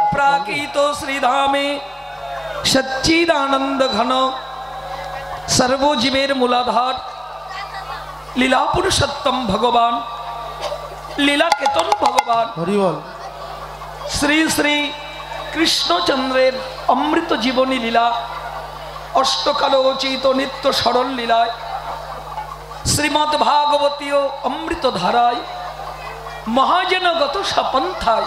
अप्राकृत श्रीधामे सच्चिदानंद घन सर्वजीवेर मूलाधार लीला पुरुषोत्तम भगवान लीला केतन भगवान श्री श्री कृष्णचंद्रेर अमृत जीवनी लीला अष्टकालोचित नित्य सरल लीलाय श्रीमद् भागवतीय अमृत धाराय महाजनगत सपंथाय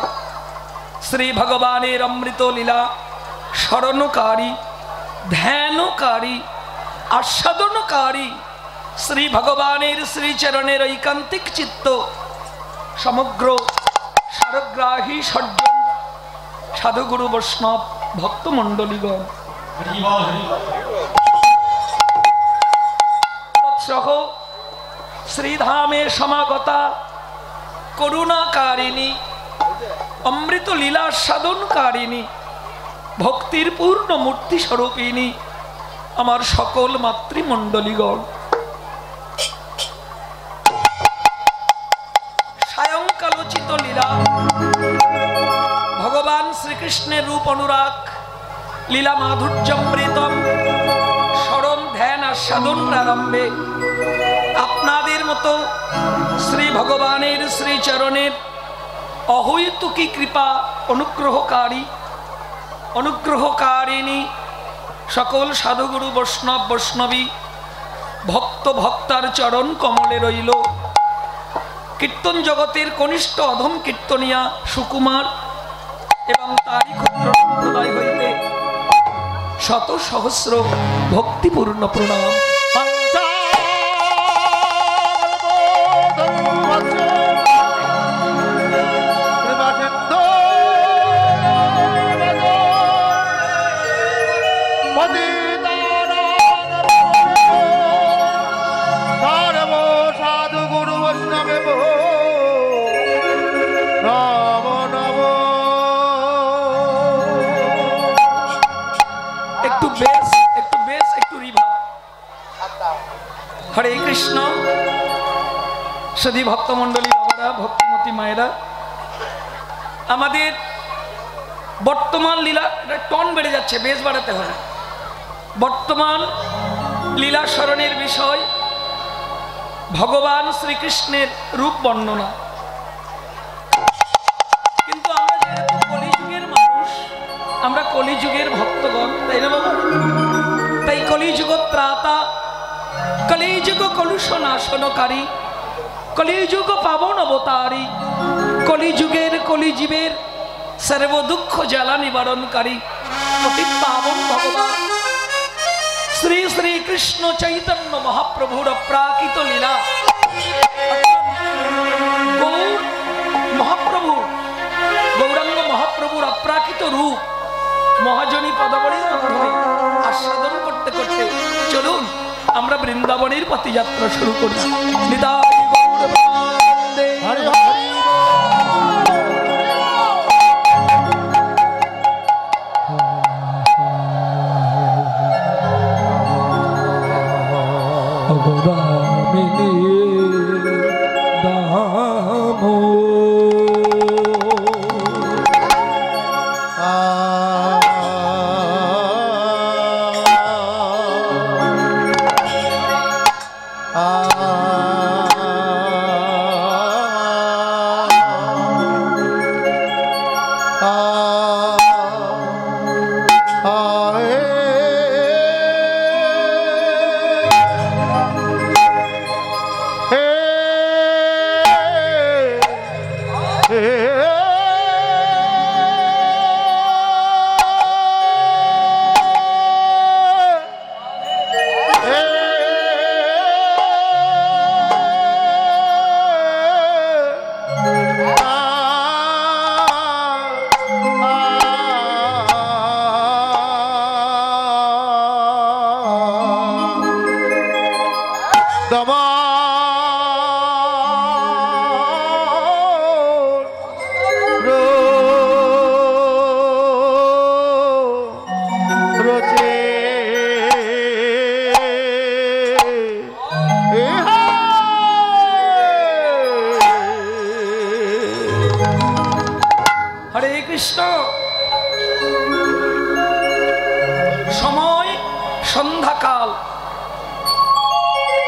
श्री भगवानेर अमृत लीला स्मरणकारी ध्यानकारी आस्वादनकारी श्री भगवानेर श्रीचरणेर ऐकान्तिक चित्त समग्र सारग्राही सज्जन साधुगुरु वैष्णव भक्तमंडलीगण तत्सह श्रीधामे समागता करुणाकारिणी अमृत लीला साधनकारिणी भक्तिर पूर्ण मूर्ति स्वरूपिणी आमार सकल मातृमंडलीगण सायंकालोचित लीला भगवान श्रीकृष्णेर रूप अनुराग लीला माधुर्यमृतम स्मरण ध्यान और साधन प्रारम्भे आपनादेर मतो श्री भगवानेर श्रीचरणेर अहैतुकी कृपा अनुग्रहकारिणी सकल साधुगुरु वैष्णव वैष्णवी भक्त भक्तार चरण कमले रइल कीर्तन जगतेर कनिष्ठ अधम कीर्तनिया सुकुमार एवं तारी क्षुद्र सम्प्रदाय हইতে शत सहस्र भक्तिपूर्ण प्रणाम। हरे कृष्ण सदी भक्तमंडली बाबारा भक्तिमती मायेरा आमादेर बर्तमान लीला टन बेड़े जाच्छे बेस बाड़ाते हबे बर्तमान लीला स्मरणेर विषय भगवान श्रीकृष्णेर रूप वर्णना किन्तु आमरा जेहेतु कलिजुगेर मानुष आमरा कलिजुगेर भक्तगण ताई ना बाबा ताई कलिजुग त्राता कलिजुग कलुष नाशनकारी कलिजुग पावन अवतारी कलिजुगेर कलिजीवेर सर्व दुख ज्वाला निवारणकारी अति पावन भगवान श्री श्री कृष्ण चैतन्य महाप्रभुर अप्राकृत लीला गौर महाप्रभु गौरांग महाप्रभुर अप्राकृत रूप महाजनी पदावलीर माध्यमे आस्वादन करते करते चलुन আমরা বৃন্দাবনের পথযাত্রা শুরু করি। নিতাই গৌর বন্দে হরি হরি অগদামিনী দামো সন্ধ্যাকাল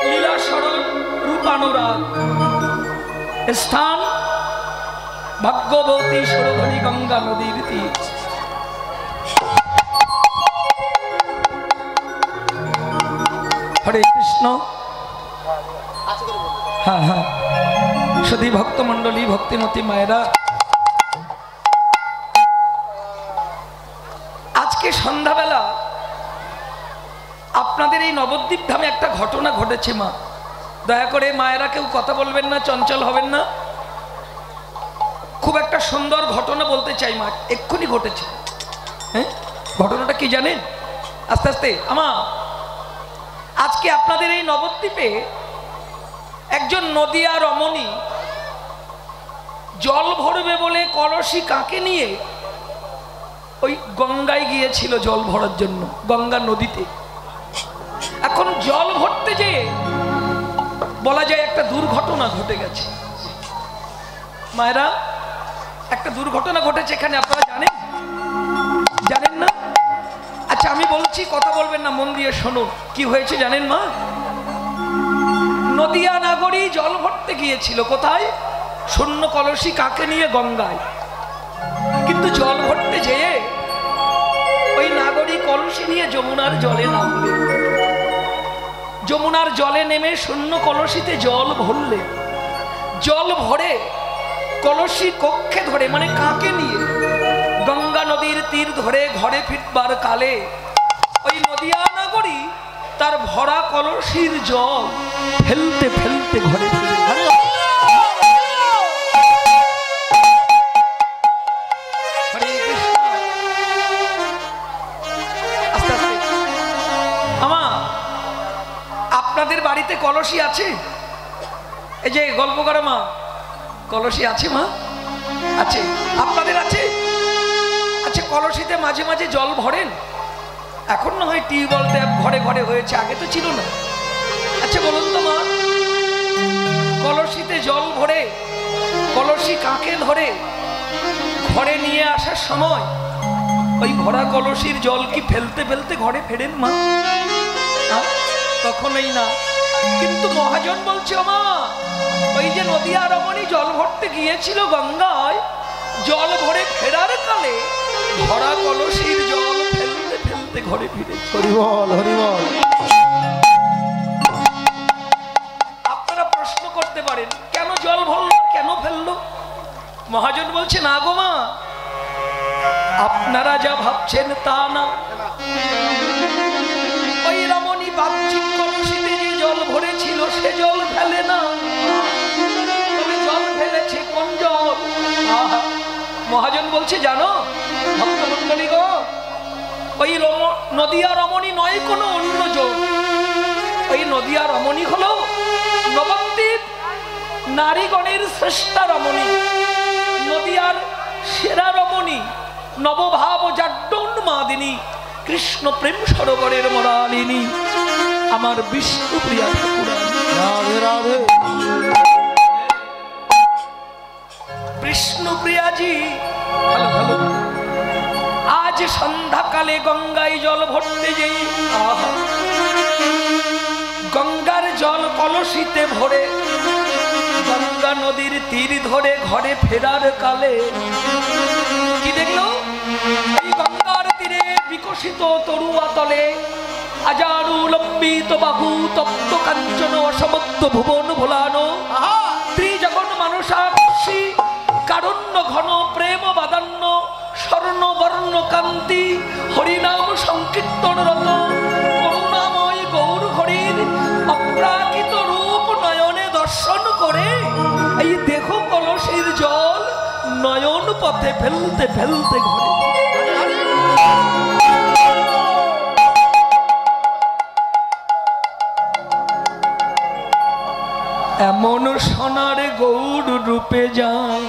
লীলা স্মরণ রূপানুরাগ, স্থান ভাগ্যবতী সুরধনী গঙ্গা নদীর তীর। হরে কৃষ্ণ। হ্যাঁ হ্যাঁ, সুধী ভক্তমণ্ডলী, ভক্তিমতী মায়েরা, আজকে সন্ধ্যাবেলা আপনাদের এই নবদ্বীপ ধামে একটা ঘটনা ঘটেছে। মা, দয়া করে মায়েরা কেউ কথা বলবেন না, চঞ্চল হবেন না। খুব একটা সুন্দর ঘটনা বলতে চাই মা, এক্ষুনি ঘটেছে। হ্যাঁ, ঘটনাটা কি জানেন? আস্তে আস্তে আমা, আজকে আপনাদের এই নবদ্বীপে একজন নদিয়া রমণী জল ভরবে বলে কলসি কাকে নিয়ে ওই গঙ্গায় গিয়েছিল জল ভরার জন্য, গঙ্গা নদীতে। এখন জল ভরতে যেয়ে বলা যায় একটা দুর্ঘটনা ঘটে গেছে। মায়েরা, একটা দুর্ঘটনা ঘটেছে এখানে, আপনারা জানেন? জানেন না? আচ্ছা আমি বলছি, কথা বলবেন না, মন দিয়ে শোনো। কি হয়েছে জানেন মা? নদিয়া নাগরী জল ভরতে গিয়েছিল কোথায়? শূন্য কলসি কাকে নিয়ে? গঙ্গায়। কিন্তু জল ভরতে যেয়ে ওই নাগরী কলসি নিয়ে যমুনার জলে নামলে। যমুনার জলে নেমে শূন্য কলসিতে জল ভরলে। জল ভরে কলসি কক্ষে ধরে, মানে কাকে নিয়ে, গঙ্গা নদীর তীর ধরে ঘরে ফিরবার কালে ওই নদিয়া নাগরী তার ভরা কলসির জল ফেলতে ফেলতে ঘরে ফিরে। হরে কৃষ্ণ। আস্তে আস্তে আমা, আপনাদের বাড়িতে কলসি আছে? এই যে গল্প করে মা, কলসি আছে মা? আছে। আপনাদের আছে? আচ্ছা, কলসিতে মাঝে মাঝে জল ভরেন? এখন না হয় টিউবওয়েল ট্যাপ ঘরে ঘরে হয়েছে, আগে তো ছিল না। আচ্ছা বলুন তো মা, কলসিতে জল ভরে কলসি কাকে ধরে ঘরে নিয়ে আসার সময় ওই ভরা কলসির জল কি ফেলতে ফেলতে ঘরে ফেরেন মা? কখনোই না। কিন্তু মহাজন বলছে, মা ওই যে নদিয়া রমণী জল ভরতে গিয়েছিল গঙ্গায়, জল ভরে ফেরার কালে ভরা কলসির জল ফেলতে ফেলতে ঘরে ফিরে। হরি বল, হরি বল। আপনারা প্রশ্ন করতে পারেন, কেন জল ভরলো, কেন ফেললো? মহাজন বলছে, না গো মা, আপনারা যা ভাবছেন তা না। ওই রমণী বাহ্যিক কলসিতে যে জল ভরেছিল সে জল ফেলে না, তবে জল ফেলেছে কোন জল? মহাজন বলছে, জানো ভক্তমণ্ডলী গো, ওই নদিয়া রমণী নয় কোনো অন্য জল। ওই নদিয়া রমণী হলো নবদ্বীপ নারীগণের শ্রেষ্ঠা রমণী, নদিয়ার সেরা রমণী, নবভাব জাড্ডোন্মাদিনী, কৃষ্ণ প্রেম সরোবরের মরালিনী, আমার বিষ্ণুপ্রিয়া ঠাকুরানী। রাধে রাধে। বিষ্ণুপ্রিয়াজি, ভালো ভালো। আজ সন্ধ্যাকালে গঙ্গায় জল ভরতে যেই গঙ্গার জল কলসিতে ভরে গঙ্গা নদীর তীর ধরে ঘরে ফেরার কালে কি দেখলো? এই গঙ্গার তীরে বিকশিত তরুয়া তলে আজারু লম্বিত বাহু তপ্ত কাঞ্চন অসমত্ত ভুবন ভোলানো ত্রিজগন মানুষাক্ষী কারণ্য ঘন প্রেম বাদান্য স্বর্ণ বর্ণ কান্তি হরিনাম সংকীর্তনরত করুণাময় গৌর হরির অপ্রাকৃত রূপ নয়নে দর্শন করে এই দেখো কলসির জল নয়ন পথে ফেলতে ফেলতে ঘরে। এমন সোনার গৌর রূপে যায়,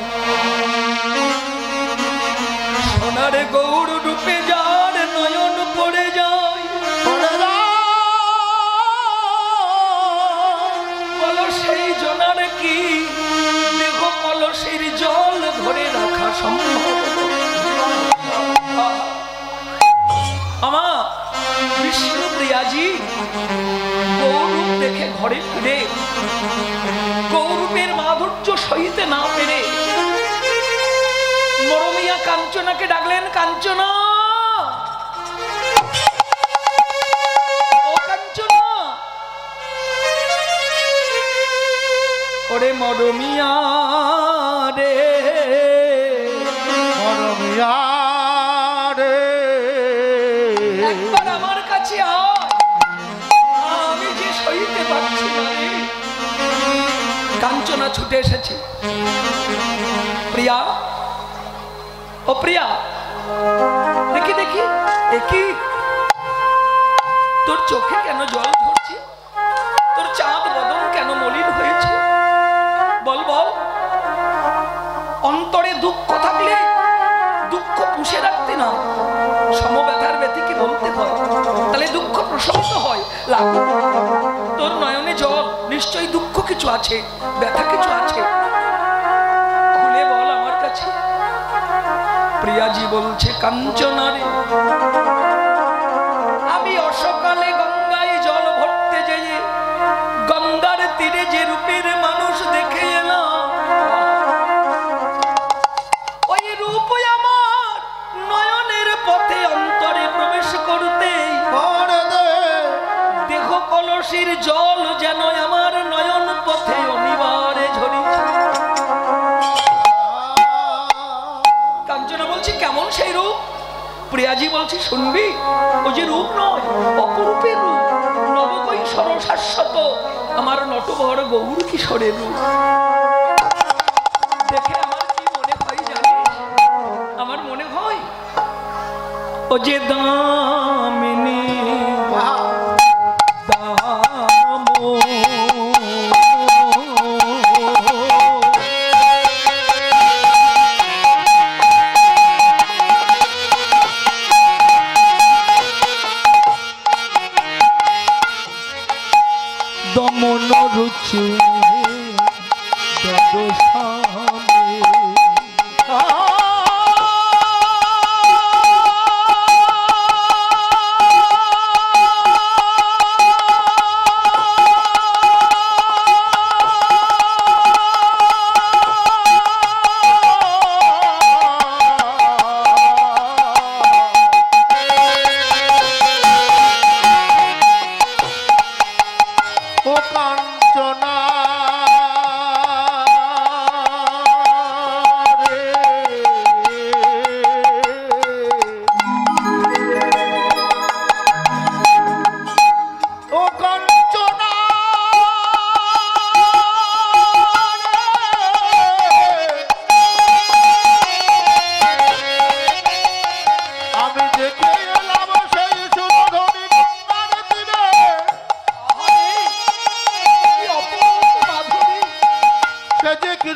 সোনার গৌর রূপে যার নয়ন পড়ে যায়, বলো সেই জনার কি দেহ কলসির জল ধরে রাখা সম্ভব? আমা বিষ্ণুপ্রিয়াজি ঘরে ফিরে গৌরূপের মাধুর্য সহিতে না পেরে মরমিয়া কাঞ্চনাকে ডাকলেন, কাঞ্চনা, ও কাঞ্চনা। ওরে মরমিয়া রে, মরমিয়া রে, একবার আমার কাছে আয়, আমি যে সইতে পারছি না রে। কাঞ্চনা ছুটে এসেছে। প্রিয়া, ও প্রিয়া, দেখি দেখি দেখি, তোর চোখে কেন জল ঝরছে? তোর চাঁদ বদন কেন মলিন হয়েছে? বল বল। অন্তরে দুঃখ থাকলে দুঃখ পুষে রাখতে না, সমব্যথার ব্যথিকে বলতে হয়, তাহলে দুঃখ প্রশমিত হয়। লাগু তোর নয়নে জল, নিশ্চয়ই দুঃখ কিছু আছে, ব্যথা কিছু আছে, খুলে বল আমার কাছে। প্রিয়াজি বলছে, কাঞ্চনা রে, আমি অসকালে গঙ্গায় জল ভরতে যেয়ে গঙ্গার তীরে যে রূপের মানুষ দেখে এলাম, ওই রূপ আমার নয়নের পথে অন্তরে প্রবেশ করতেই দেহ কলসির জল যেন আমার নয়ন পথে অনিবার্যে ঝরিছে। কাঞ্চনা বলছি, কেমন সেই রূপ? প্রিয়াজি বলছি, শুনবি? ও যে রূপ নয়, অপরূপের রূপ, নবকৈশোর শাশ্বত আমার নটবর গৌর কিশোরের রূপ। দেখে আমার কি মনে হয় জানিস? আমার মনে হয় ও যে দামিনী দমন রুচি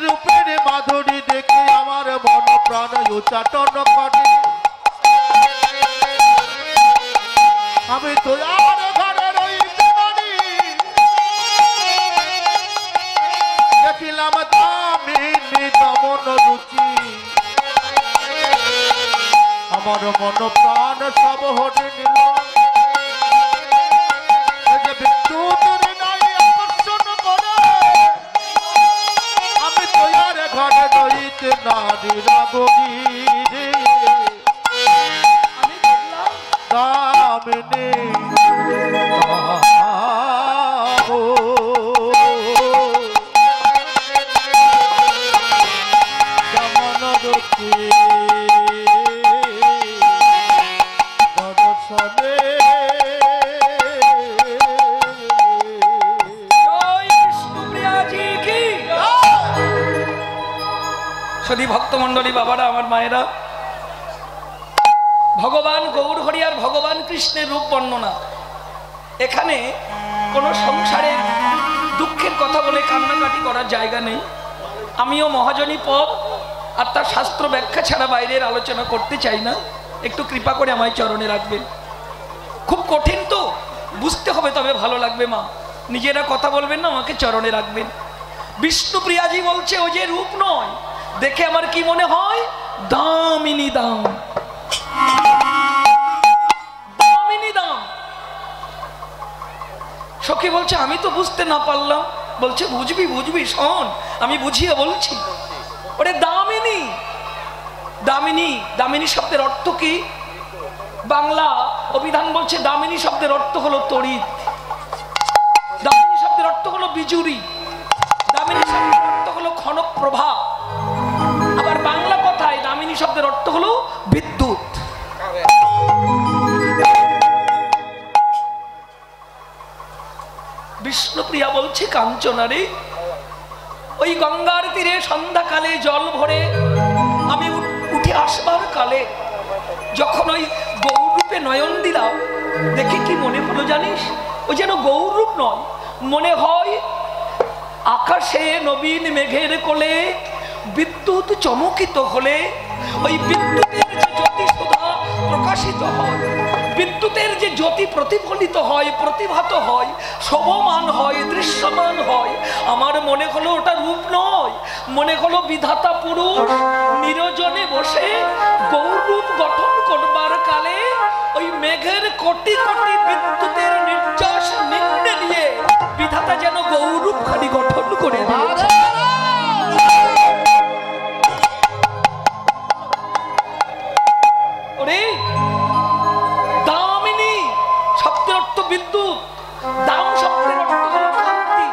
রূপের মাধুরী দেখে আমার মন প্রাণ উচ্চাটন করে। আমি তো আর ঘরে রইতে পারি, দেখিলাম দামিনী দমন রুচি, আমার মন প্রাণ সব হরে নিল। বিদ্যুৎ নাই আকর্ষণ করে, আমি তো আর ঘরে রইতে নারী রাগী দামিনী দমন রুচি দর্শনে। সদী ভক্তমণ্ডলী, বাবারা, আমার মায়েরা, ভগবান গৌর হরি আর ভগবান কৃষ্ণের রূপ বর্ণনা। এখানে কোনো সংসারে দুঃখের কথা বলে কান্নাকাটি করার জায়গা নেই। আমিও মহাজনী পদ আর তার শাস্ত্র ব্যাখ্যা ছাড়া বাইরের আলোচনা করতে চাই না, একটু কৃপা করে আমায় চরণে রাখবেন। খুব কঠিন তো, বুঝতে হবে, তবে ভালো লাগবে। মা নিজেরা কথা বলবেন না, আমাকে চরণে রাখবেন। বিষ্ণুপ্রিয়াজি বলছে, ও যে রূপ নয়, দেখে আমার কি মনে হয়? দামিনী দাম, দামিনী দাম। লোকে বলছে আমি তো বুঝতে না পারলাম। বলছে বুঝবি বুঝবি, শোন আমি বুঝিয়ে বলছি। ওরে দামিনী, দামিনী, দামিনী শব্দের অর্থ কি? বাংলা অভিধান বলছে দামিনী শব্দের অর্থ হলো তড়িৎ, দামিনী শব্দের অর্থ হলো বিজুরি, দামিনী শব্দের অর্থ হলো ক্ষণপ্রভা। আবার বাংলা কথায় দামিনী শব্দের অর্থ হলো বিদ্যুৎ। বিষ্ণুপ্রিয়া বলছে কাঞ্চনারে, ওই গঙ্গার তীরে সন্ধ্যাকালে জল ভরে আমি উঠে আসবার কালে যখন ওই গৌরূপে নয়ন দিলাম, দেখে কি মনে হলো জানিস? ওই যেন গৌরূপ নয়, মনে হয় আকাশে নবীন মেঘের কোলে বিদ্যুৎ চমকিত হলে ওই বিদ্যুতের যে জ্যোতি সুধা প্রকাশিত হয়, বিদ্যুতের যে জ্যোতি প্রতিফলিত হয়, প্রতিভাত হয়, শোভমান হয়, দৃশ্যমান হয়, আমার মনে হলো ওটা রূপ নয়, মনে হলো বিধাতা পুরুষ নিরজনে বসে গৌরূপ গঠন করবার কালে ওই মেঘের কোটি কোটি বিদ্যুতের নির্যাস নিম্নে নিয়ে বিধাতা যেন গৌরূপ খানি গঠন করে দিয়েছে। ওরে দামিনী শব্দের অর্থ বিদ্যুৎ, দাম শব্দের অর্থ হলো কান্তি।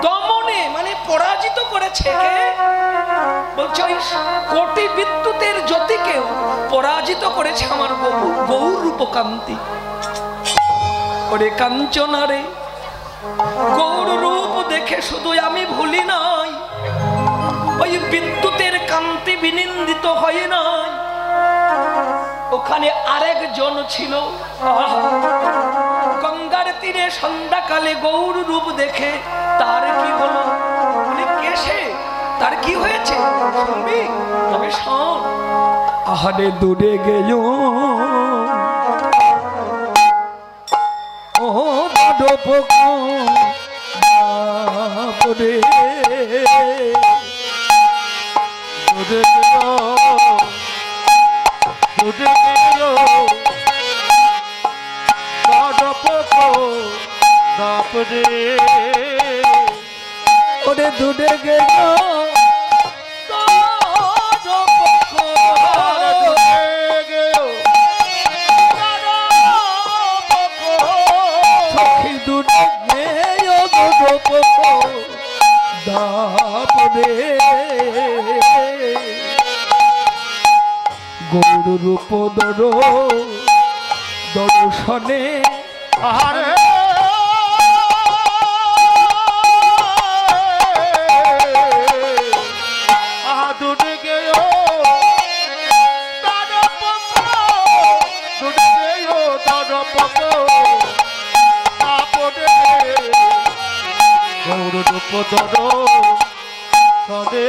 দমনে মানে পরাজিত করেছে কে? বলছে ওই কোটি বিদ্যুতের জ্যোতিকেও পরাজিত করেছে আমার গৌরূপ কান্তি। ওরে কাঞ্চনারে, গৌর রূপ দেখে শুধু আমি ভুলি নাই, ওই বিদ্যুতের কান্তি বিনিন্দিত হয় নাই। ওখানে আরেকজন ছিল, গঙ্গার তীরে সন্ধ্যাকালে গৌর রূপ দেখে তার কি হলো? বলে কে সে? তার কি হয়েছে শুনবি? তবে শোন। আহারে দূরে গেল ও দাদো পোকা দূরে দূরে গেল, দূরে গেল দাপকো দাপরে, ওরে দূরে গেল গৌর রূপ দর্শনে আরে দূরে গেল দূরে গেল দাপকো দাপরে, গৌর রূপ দর্শনে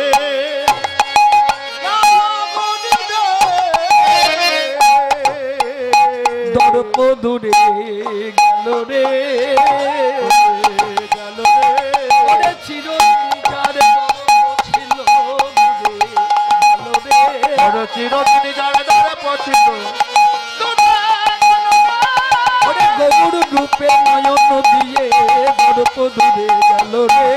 দর্প দূরে গেল রে, গেল রে চিরঞ্জার ছিল চিরদিন যারে যারে পছিত, গৌর রূপে নয়ন দিয়ে দর্প দূরে গেল রে।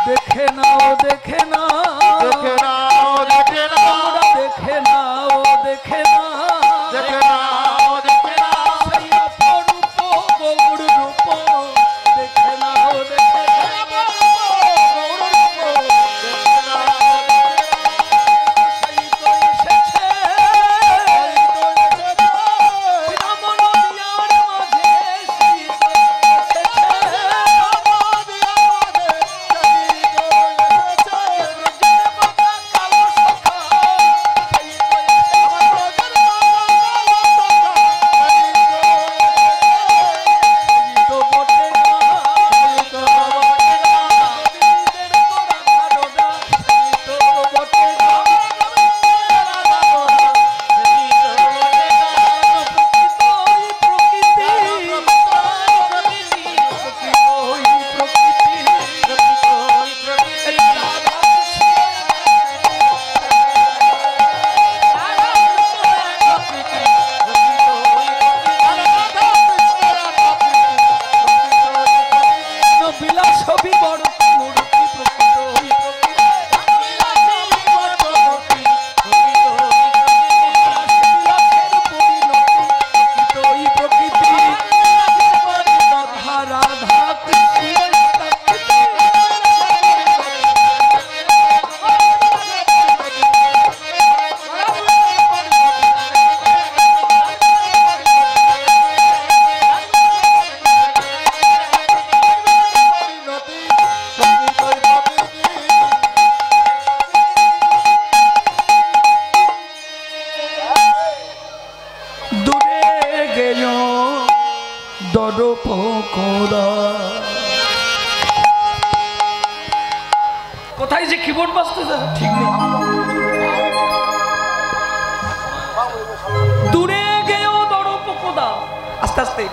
দেখে নাও দেখে নাও দেখে নাও দেখে নাও দেখে নাও দেখে নাও দেখে নাও দেখে নাও, সেই অপরূপ গৌর রূপ দেখে নাও দেখে নাও গৌর রূপ দেখে নাও, সেই তো এসেছে, বিনা বিলাস বিবর মূর্তি প্রকৃত ওই কোথায় যে কিবোর্ড বাজতেছে ঠিক নেই। দূরে গেও দরপকোদা, আস্তে আস্তে।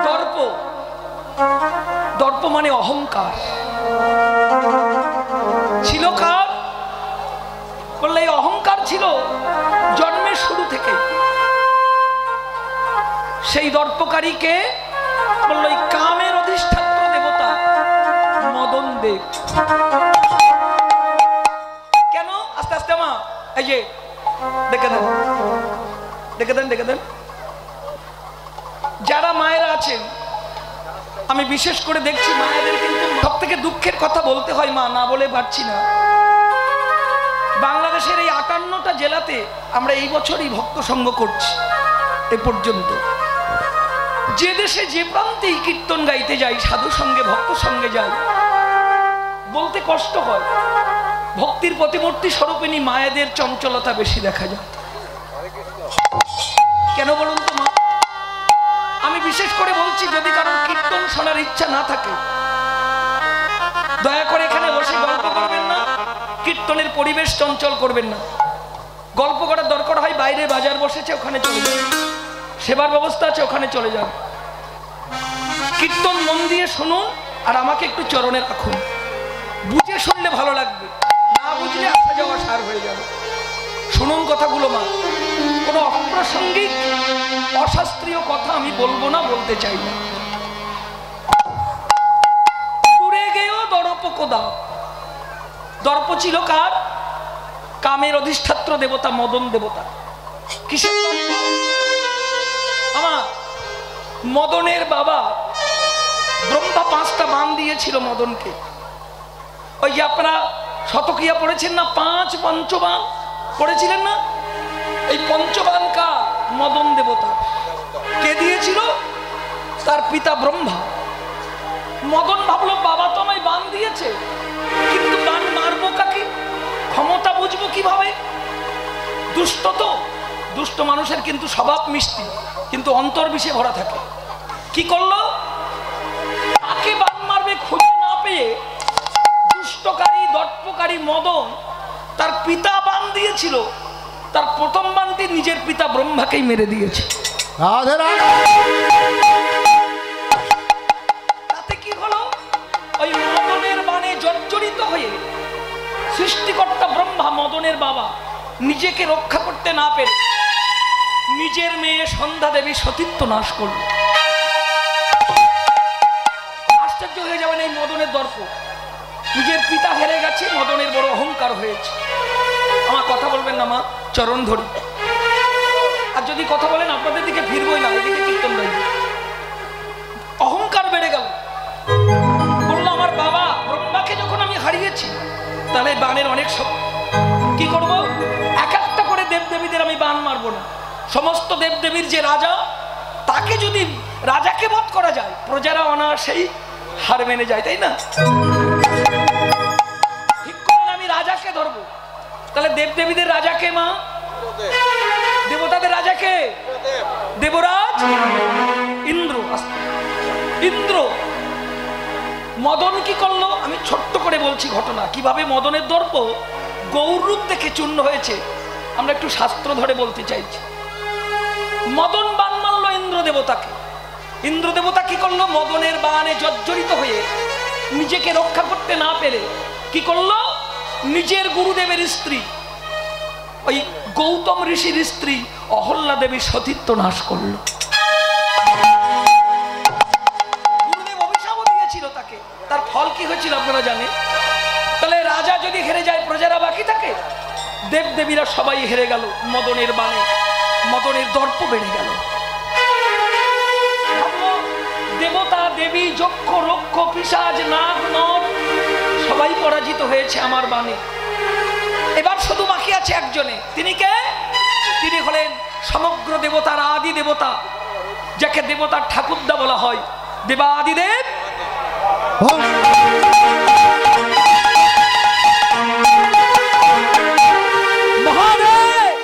দর্প, দর্প মানে অহংকার। ছিল কার? বললে এই অহংকার ছিল জন্মের শুরু থেকে। সেই দর্পকারীকে বলল এই কামের অধিষ্ঠাত্র দেবতা মদন দেব। কেন? আস্তে আস্তে মা, এই যে দেখে দেন, দেখে দেন, দেখে দেন। যারা মায়েরা আছেন, আমি বিশেষ করে দেখছি মায়েদের কিন্তু সব থেকে দুঃখের কথা বলতে হয়, মা না বলে পারছি না। বাংলাদেশের এই ৫৮টা জেলাতে আমরা এই বছরই ভক্ত সঙ্গ করছি। এ পর্যন্ত যে দেশে যে প্রান্তেই কীর্তন গাইতে যাই, সাধু সঙ্গে ভক্ত সঙ্গে যাই, বলতে কষ্ট হয় ভক্তির প্রতিমূর্তি স্বরূপিণী মায়েদের চঞ্চলতা বেশি দেখা যায়। কেন বলুন তো মা? আমি বিশেষ করে বলছি, যদি কারণ কীর্তন শোনার ইচ্ছা না থাকে, দয়া করে এখানে বসে গল্প করবেন না, কীর্তনের পরিবেশ চঞ্চল করবেন না। গল্প করার দরকার হয় বাইরে বাজার বসেছে, ওখানে চলে যান। সেবার ব্যবস্থা আছে, ওখানে চলে যান। কীর্তন মন দিয়ে শুনুন, আর আমাকে একটু চরণে রাখুন। বুঝে শুনলে ভালো লাগবে, না বুঝলে আসা যাওয়া সার হয়ে যাবে। শুনুন কথাগুলো মা, কোনো অপ্রাসঙ্গিক অশাস্ত্রীয় কথা আমি বলবো না, বলতে চাই না। দূরে গেও দর্পকোদা। দর্প ছিল কার? কামের অধিষ্ঠাত্র দেবতা মদন দেবতা। কিসের দর্প? আমার মদনের বাবা ব্রহ্মা ৫টা বান দিয়েছিল মদনকে। ওই যে আপনারা শতকিয়া পড়েছেন না, ৫ পঞ্চবান পড়েছিলেন না? এই পঞ্চবান কার? মদন দেবতা। কে দিয়েছিল? তার পিতা ব্রহ্মা। মদন ভাবলো বাবা তো আমায় বান দিয়েছে, কিন্তু বান মারবো কাকে? ক্ষমতা বুঝবো কিভাবে? দুষ্ট তো, দুষ্ট মানুষের কিন্তু স্বভাব মিষ্টি, কিন্তু অন্তর বিষে ভরা থাকে। কি করলো? কাকে বান মারবে খুঁজে না পেয়ে দুষ্টকারী দর্পকারী মদন, তার পিতা বান দিয়েছিল, তার প্রথম বানটি নিজের পিতা ব্রহ্মাকেই মেরে দিয়েছে। তাতে কি হলো? ওই মদনের বানে জর্জরিত হয়ে সৃষ্টিকর্তা ব্রহ্মা, মদনের বাবা, নিজেকে রক্ষা করতে না পেরে নিজের মেয়ে সন্ধ্যা দেবী সতীত্ব নাশ করল। আশ্চর্য হয়ে যাবেন এই মদনের দর্প। নিজের পিতা হেরে গেছে, মদনের বড় অহংকার হয়েছে। আমার কথা বলবেন না মা, চরণ ধরি। আর যদি কথা বলেন আপনাদের দিকে ফিরবই না, এদিকে কীর্তন গাইব। অহংকার বেড়ে গেল। বললো আমার বাবা ব্রহ্মাকে যখন আমি হারিয়েছি, তাহলে বানের অনেক কি করব? এক একটা করে দেবদেবীদের আমি বান মারবো না। সমস্ত দেবদেবীর যে রাজা, তাকে যদি রাজাকে বধ করা যায়, প্রজারা অনায়াসেই হার মেনে যায়, তাই না? ঠিক করেন আমি রাজাকে ধরবো। তাহলে দেবদেবীদের রাজাকে মা, দেবতাদের রাজাকে দেবরাজ ইন্দ্র। ইন্দ্র মদন কি করলো? আমি ছোট্ট করে বলছি ঘটনা, কিভাবে মদনের দর্প গৌরূপ দেখে চূর্ণ হয়েছে। আমরা একটু শাস্ত্র ধরে বলতে চাইছি। মদন বান মারল ইন্দ্র দেবতাকে। ইন্দ্র দেবতা কি করলো? মদনের বানে জর্জরিত হয়ে নিজেকে রক্ষা করতে না পেরে কি করলো? নিজের গুরুদেবের স্ত্রী ওই গৌতম ঋষির স্ত্রী অহল্যা দেবী সতীত্ব নাশ করল। গুরুদেব অভিশাপও দিয়েছিল তাকে, তার ফল কি হয়েছিল আপনারা জানেন? তাহলে রাজা যদি হেরে যায় প্রজারা বাকি থাকে, দেবদেবীরা সবাই হেরে গেল মদনের বাণে, মদনের দর্প বেড়ে গেল। দেবতা দেবী যক্ষ রক্ষ পিশাচ নাগ নর সবাই পরাজিত হয়েছে আমার বাণে। এবার শুধু বাকি আছে একজনে, তিনি কে? তিনি হলেন সমগ্র দেবতার আদি দেবতা, যাকে দেবতার ঠাকুরদা বলা হয়, দেবাদিদেব। মহাদেব,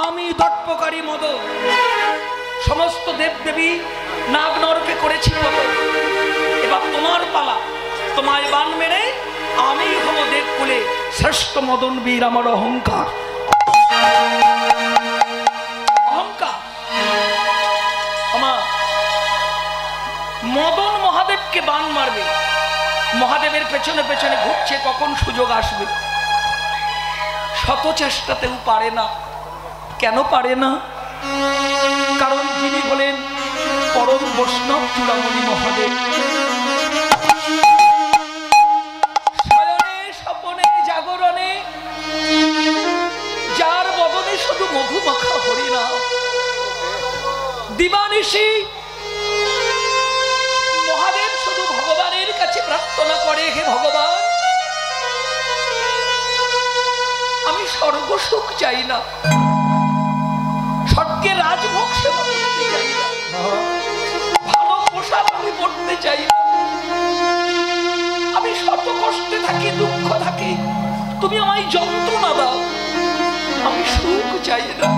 আমি দর্পকারী মদন সমস্ত দেবদেবী নাগ নরকে করেছি পতন। এবার তোমার পালা, তোমায় বান মেরে আমি হব দেবকুলে শ্রেষ্ঠ মদন বীর। আমার অহংকার, অহংকার আমার। মদন মহাদেবকে বান মারবে, মহাদেবের পেছনে পেছনে ঘুরছে, কখন সুযোগ আসবে। শত চেষ্টাতেও পারে না। কেন পারে না? কারণ যিনি হলেন পরম বৈষ্ণব চূড়ামণি মহাদেব। শয়নে স্বপনে জাগরণে যার বদনে শুধু মধুমাখা হরিনাম, দিবানিশি মহাদেব শুধু ভগবানের কাছে প্রার্থনা করে, হে ভগবান, আমি স্বর্গ সুখ চাই না, স্বর্গের রাজভোগ সেবা করতে চাই না, ভালো পোশাক আমি পড়তে চাই না, আমি শত কষ্টে থাকি, দুঃখ থাকি, তুমি আমায় যন্ত্রণা দাও, আমি সুখ চাই না।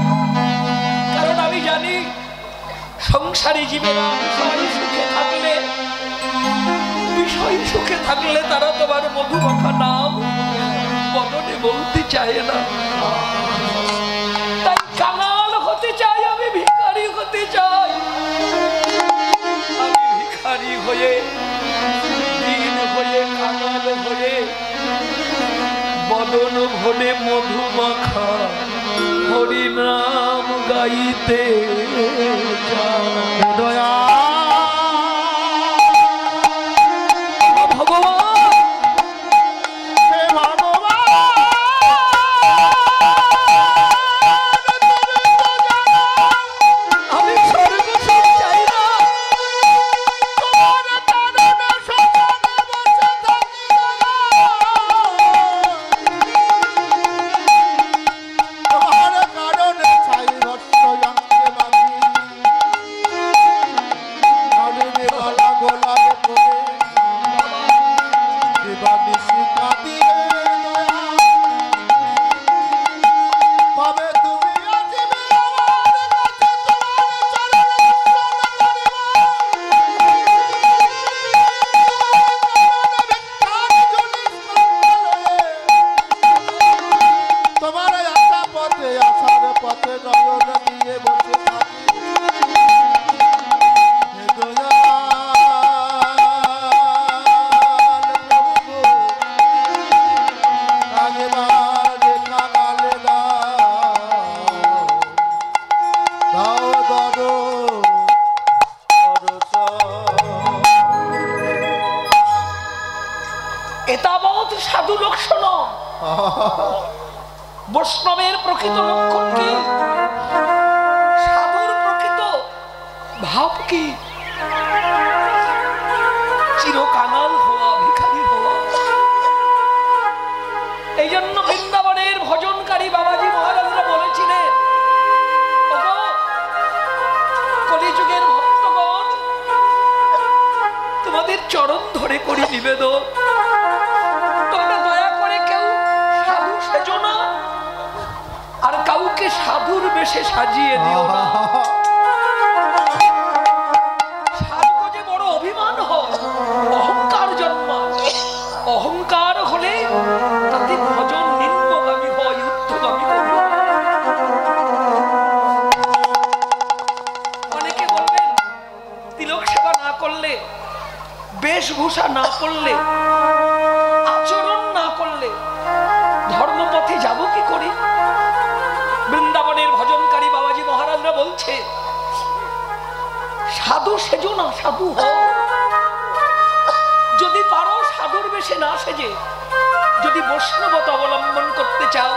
কারণ আমি জানি সংসারী জীবেরা বিষয় সুখে থাকলে তারা তোমার মধুমাখা নাম বদনে বলতে চায় না। তাই কাঙাল হতে চাই, আমি ভিখারি হতে চাই। আমি ভিখারি হয়ে, দিন হয়ে, কাঙাল হয়ে বদন ভরে মধুমাখা হরিনাম গাইতে দয়া সাধু লক্ষণ। বৈষ্ণবের প্রকৃত লক্ষণ কি? সাধুর প্রকৃত ভাব কি? চিরকাঙাল হওয়া, ভিখারি হওয়া। এই জন্য বৃন্দাবনের ভজনকারী বাবাজি মহারাজরা বলেছিলেন, কলিযুগের ভক্তগণ, তোমাদের চরণ ধরে করি নিবেদন, তোমরা দয়া করে কেউ সাধু সেজো না, আর কাউকে সাধুর বেশে সাজিয়ে দিও না। সাজগোজে বড় অভিমান হয়, অহংকার জন্মায়। অহংকার হলে তাতে ভজন নিম্নগামী হয়, ঊর্ধ্বগামী হয়। অনেকে বলবেন তিলক সেবা না করলে, বেশভূষা না করলে, আচরণ না করলে ধর্মপথে যাব কি করে? বলেছে সাধু সেজো না, সাধু হও। যদি পারো সাধুর বেশে না সেজে যদি বৈষ্ণবতা অবলম্বন করতে চাও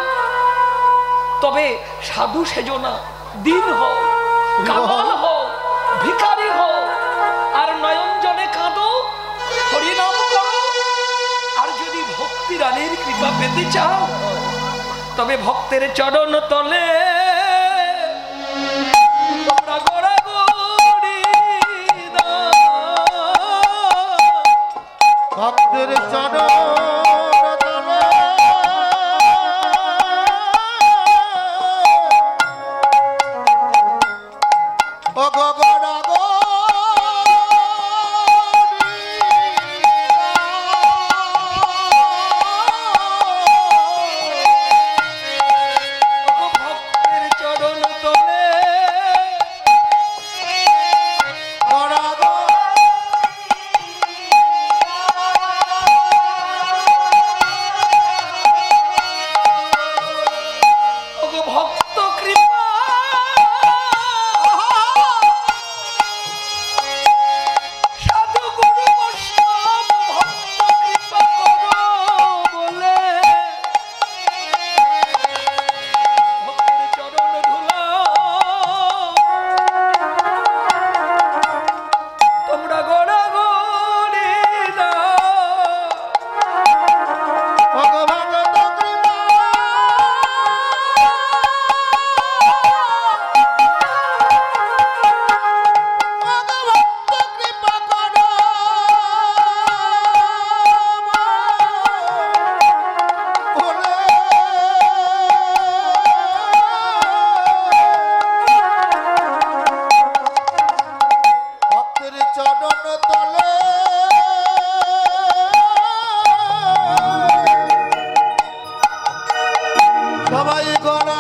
তবে সাধু সেজো না, দিন হও, কামাল হও, ভিখারি হও, আর নয়ন জলে কাঁদো, হরিনাম করো। আর যদি ভক্তি রানীর কৃপা পেতে চাও তবে ভক্তের চরণ তলে তোমরা গড়াগড়ি দাও। ভক্তের চরণ তলে ও গো গড়াগড়ি ভক্তের চরণ তলে ওগো ভক্ত কৃপা সাধু গুরু বৈষ্ণব ভক্ত কৃপা করো বলে ভক্তের চরণ ধুলা তোমরা গড়াগড়ি দাও। ভগবান ভক্তের চরণ তলে সবাই গড়া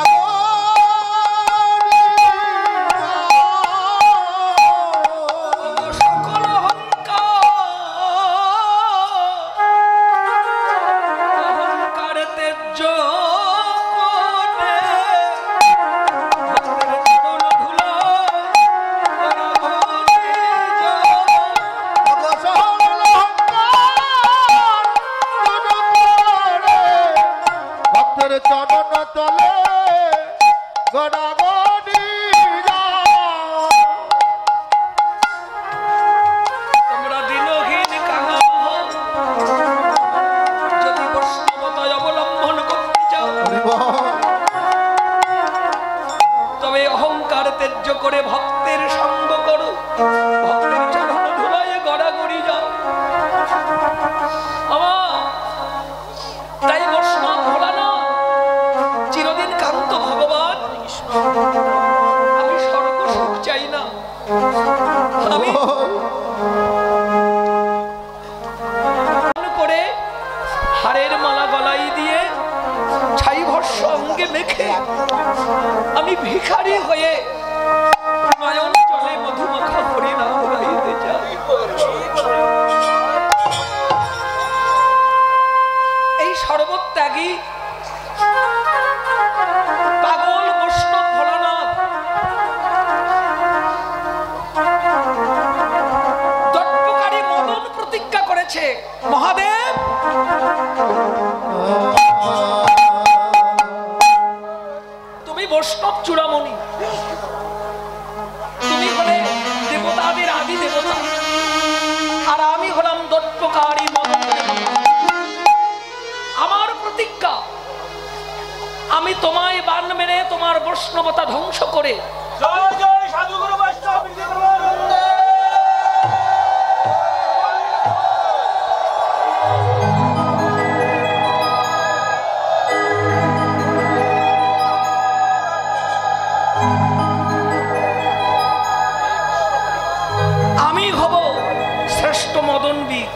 সকল অহংকার তেজ্য করে ভক্তের চরণ ধুলা গড়াগড়ি যাও। ভক্তের চরণ তলে গড়াগড়ি তোমরা দিনহীন কাঙাল হও, যদি বৈষ্ণবতায় অবলম্বন করতে চাও তবে অহংকার ত্যায্য করে ভক্তের সঙ্গ করো, ভক্তের চরণ ধুলায় গড়াগড়ি যাও। আমার তাই বৈষ্ণব ভোলানা চিরদিন কান্ত ভগবান, আমি স্বর্গ সুখ চাই না, আমি করে হাড়ের মালা গলাই দিয়ে ছাই ভস্য অঙ্গে মেখে আমি ভিখারি হয়ে নয়ন জলে মধুমাখা হরিনাম গাইতে চাই। এই সর্বত্যাগী পাগল বৈষ্ণব ভোলানাথ দর্পকারী মদন প্রতিজ্ঞা করেছে, মহাদেব তুমি বৈষ্ণব চূড়ামণি, তুমি হলে দেবতাদের আদি দেবতা, আর আমি হলাম দর্পকারী মদন দেবতা। আমার প্রতিজ্ঞা, আমি তোমায় বান মেরে তোমার বৈষ্ণবতা ধ্বংস করে জয় জয় সাধুগুরু বৈষ্ণব বিদ্যানন্দ। আমি হব শ্রেষ্ঠ মদনবীর।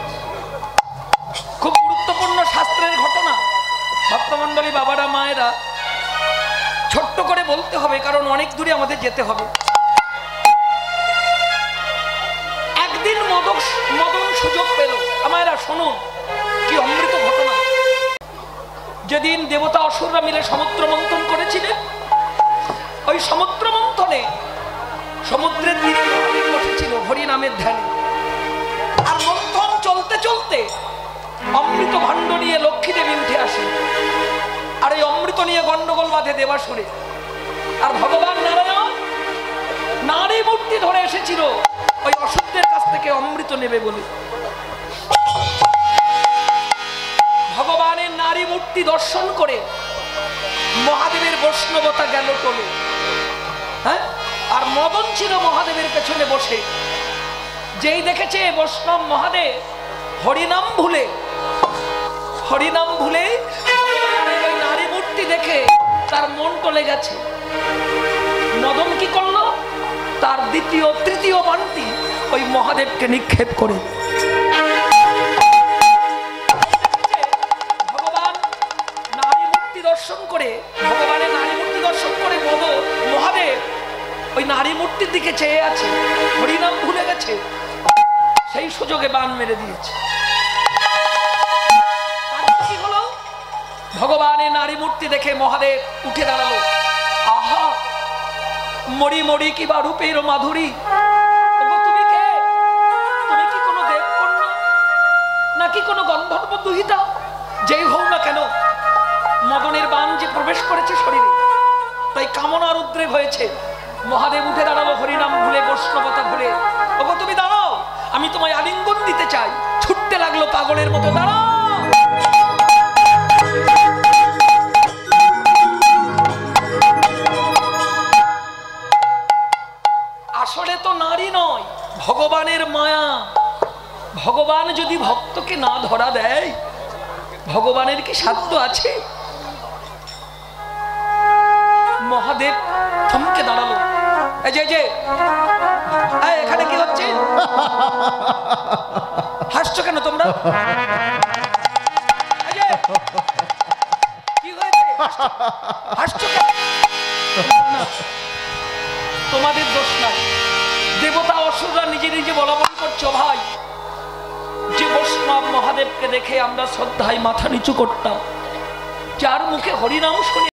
খুব গুরুত্বপূর্ণ শাস্ত্রের ঘটনা, ভক্তমণ্ডলী বাবারা মায়েরা ছোট্ট করে বলতে হবে, কারণ অনেক দূরে আমাদের যেতে হবে। একদিন মদন সুযোগ পেল, আমায়রা শুনুন কি অমৃত ঘটনা। যেদিন দেবতা অসুররা মিলে সমুদ্র মন্থন করেছিলেন, ওই সমুদ্র মন্থনে সমুদ্রের তীরে মহাদেব বসেছিল হরি নামের ধ্যানে। আর মন্থন চলতে চলতে অমৃত ভাণ্ড নিয়ে লক্ষ্মী দেবী উঠে আসে। আর এই অমৃত নিয়ে গন্ডগোল বাঁধে দেবাসুরে। আর ভগবান নারায়ণ নারী মূর্তি ধরে এসেছিল ওই অসুরদের কাছ থেকে অমৃত নেবে বলে। ভগবানের নারী মূর্তি দর্শন করে মহাদেবের বৈষ্ণবতা গেল টলে। হ্যাঁ, আর মদন ছিল মহাদেবের পেছনে বসে। যেই দেখেছে বৈষ্ণব মহাদেব হরিনাম ভুলে ভগবানের ওই নারী মূর্তি দেখে তার মন টলে গেছে। মদন কি করলো? তার দ্বিতীয় তৃতীয় বাণটি ওই মহাদেবকে নিক্ষেপ করে ভগবানের নারী মূর্তি দর্শন করে মহাদেব ওই নারী মূর্তির দিকে চেয়ে আছে, হরিনাম ভুলে গেছে। সেই সুযোগে বান মেরে দিয়েছে। কি হলো? ভগবানের নারী মূর্তি দেখে মহাদেব উঠে দাঁড়ালো। আহা, মরি মরি কিবা রূপের মাধুরী। তুমি কে? তুমি কি কোনো দেবকন্যা নাকি কোনো গন্ধর্ব দুহিতা? যেই হও না কেন, মদনের বাণ যে প্রবেশ করেছে শরীরে, তাই কামনার উদ্রেক হয়েছে। মহাদেব উঠে দাঁড়ালো হরিনাম ভুলে, বৈষ্ণবতা ভুলে। ওগো তুমি দাঁড়াও, আমি তোমায় আলিঙ্গন দিতে চাই। ছুটতে লাগলো পাগলের মতো, দাঁড়াও। আসলে তো নারী নয়, ভগবানের মায়া। ভগবান যদি ভক্তকে না ধরা দেয়, ভগবানের কি সাধ্য আছে? মহাদেব থমকে দাঁড়ালো। এই যে এখানে কি হচ্ছে? হাসছো কেন তোমরা? কি হয়েছে? হাসছো কেন? তোমাদের দোষ নাই। দেবতা অসুররা নিজে নিজে বলবৎ করছো। ভাই, যে বৈষ্ণব মহাদেবকে দেখে আমরা শ্রদ্ধায় মাথা নিচু করতাম, যার মুখে হরিনাম শুনে